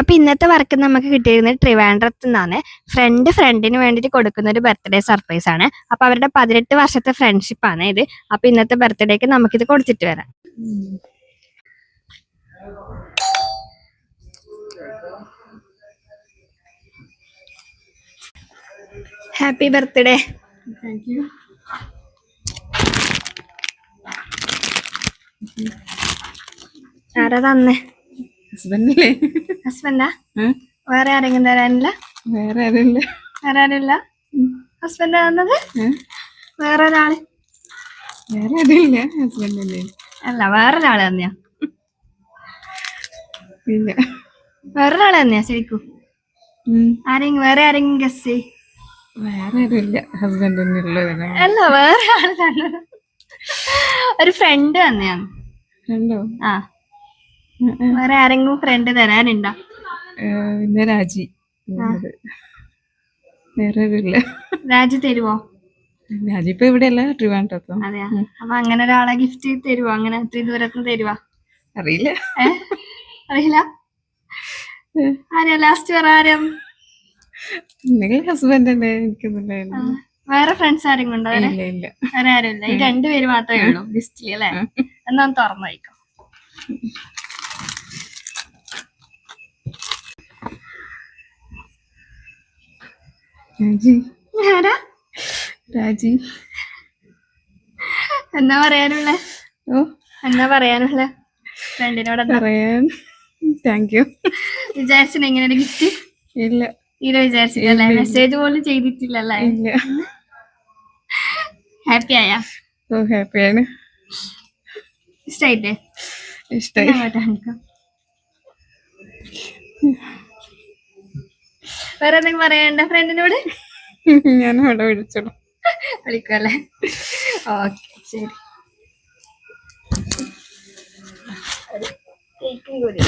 അപ്പൊ ഇന്നത്തെ വർക്ക് നമുക്ക് കിട്ടിയിരുന്നത് ട്രിവാൻഡ്രത്ത് നിന്നാണ്. ഫ്രണ്ടിന് വേണ്ടിയിട്ട് കൊടുക്കുന്ന ഒരു ബർത്ത്ഡേ സർപ്രൈസ് ആണ്. അപ്പൊ അവരുടെ 18 വർഷത്തെ ഫ്രണ്ട്ഷിപ്പ് ആണ് ഇത്. അപ്പൊ ഇന്നത്തെ ബർത്ത്ഡേക്ക് നമുക്കിത് കൊടുത്തിട്ട് വരാം. Happy birthday. Thank you. ആരാ തന്നെ? ഹസ്ബൻഡല്ലേ? ഹസ്ബൻഡാ? വേറെ ആരെങ്കിലും തരാനില്ല? വേറെ ആരില്ല. വേറെ ആരില്ല? ഹസ്ബൻഡാ തന്നത്? വേറെ ഒരാള്? വേറെ ആരില്ല. ഹസ്ബൻഡല്ലേ? അല്ല, വേറൊരാള് തന്നെയാ. പിന്നെ വേറൊരാള് തന്നെയാ ശരിക്കും? വേറെ ആരെങ്കിലും ഗസ് ചെയ്. വേറെ ആരുമില്ല. ഹസ്ബൻഡ് തന്നെയുള്ളത്. അല്ല, വേറെ ആള് തന്നെ. ഒരു ഫ്രണ്ട് തന്നെയാണ്. ഫ്രണ്ടോ? ആ, വേറെ ആരെങ്കിലും ഫ്രണ്ട് തരാനുണ്ടോ? പിന്നെ രാജി. വേറെ ആരുമില്ല. രാജി തരുവോ? രാജി ഇപ്പൊ ഇവിടെയല്ല, ട്രിവാൻഡ്രത്തോ. അതെയാ? അപ്പൊ അങ്ങനെ ഒരാളെ ഗിഫ്റ്റ് തരുവോ? അങ്ങനെ ഇത്തിരി ദൂരത്തുനിന്ന് തരുവാ? അറിയില്ല. അറിയില്ല. ആരാ ലാസ്റ്റ്? വേറെ ആരും? ഹസ്ബൻഡ് തന്നെ. എനിക്കൊന്നുമില്ല. വേറെ ഫ്രണ്ട്സ് ആരെങ്കിലും ഉണ്ടോ? ഇല്ല. വേറെ ആരും ഇല്ല. ഈ രണ്ടുപേര് മാത്രമേ ഉള്ളൂ ലിസ്റ്റില് അല്ലേ? എന്നാ തുറന്നു വയ്ക്കാം. ആരാ? രാജി. എന്നാ പറയാനുള്ള? എന്നാ പറയാനുള്ള ഫ്രണ്ടിനോട്? പറയാൻ താങ്ക് യു. വിചാരിച്ചില്ല ഇങ്ങനെ ഒരു ഗിഫ്റ്റ്? ഇല്ല. തീരെ വിചാരിച്ചില്ലല്ലേ? മെസ്സേജ് പോലും ചെയ്തിട്ടില്ലല്ലേ? ഇല്ല. ഹാപ്പി ആയാ? ഓ, ഹാപ്പിയാണ്. ഇഷ്ടായിട്ടേ? ഇഷ്ടായി. വേറെ എന്തെങ്കിലും പറയാനുണ്ടോ ഫ്രണ്ടിനോട്? ഞാൻ അവിടെ വിളിച്ചോളൂ. വിളിക്കുമല്ലേ? ഓക്കെ, ശരി. കേക്കും കൂടി.